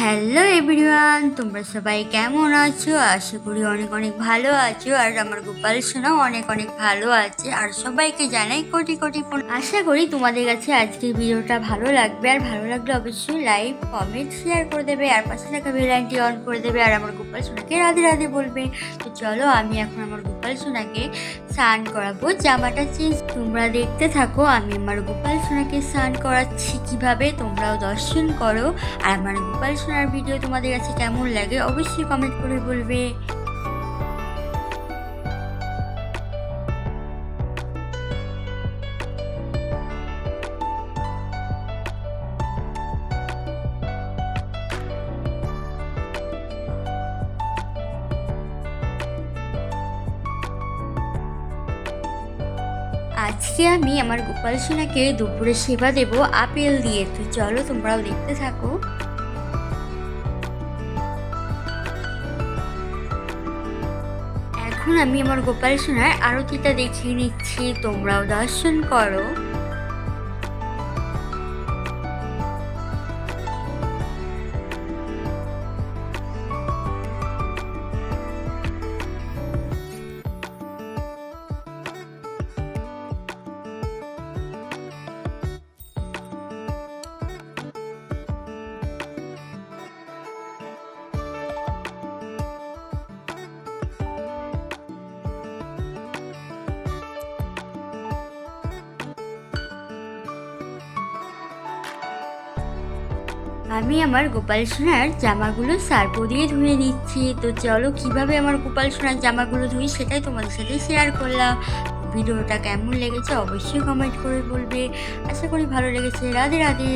Hello everyone, তোমরা সবাই কেমন আছো? আশা করি অনেক অনেক ভালো আছো। আর আমার গোপাল সোনাও অনেক অনেক ভালো আছে। আর সবাইকে জানাই কোটি কোটি আশা করি তোমাদের কাছে আজকের ভিডিওটা ভালো লাগবে। আর ভালো লাগলে অবশ্যই লাইক কমেন্ট শেয়ার করে দেবে, আর পাশে থাকা বেল আইকনটি অন করে দেবে, আর আমার গোপাল সোনাকে রাধে রাধে বলবে। তো চলো, আমি এখন আমার গোপাল সোনাকে স্নান করাবো, জামাটা চেঞ্জ। তোমরা দেখতে থাকো আমি আমার গোপাল সোনাকে স্নান করাচ্ছি কিভাবে, তোমরাও দর্শন করো। আর আমার গোপাল সোনার ভিডিও তোমাদের কাছে কেমন লাগে অবশ্যই কমেন্ট করে বলবে। আজকে আমি আমার গোপাল সোনাকে দুপুরে সেবা দেব আপেল দিয়ে। তো চলো, তোমরাও দেখতে থাকো। এখন আমি আমার গোপাল সোনার আরতিটা দেখিয়ে নিচ্ছি, তোমরাও দর্শন করো। আমি আমার গোপাল সোনার জামাগুলো সার্ফ দিয়ে ধুয়ে নিচ্ছি। তো চলো, কিভাবে আমার গোপাল সোনার জামাগুলো ধুই সেটাই তোমাদের সাথে শেয়ার করলাম। ভিডিওটা কেমন লেগেছে অবশ্যই কমেন্ট করে বলবে। আশা করি ভালো লেগেছে। রাধে রাধে।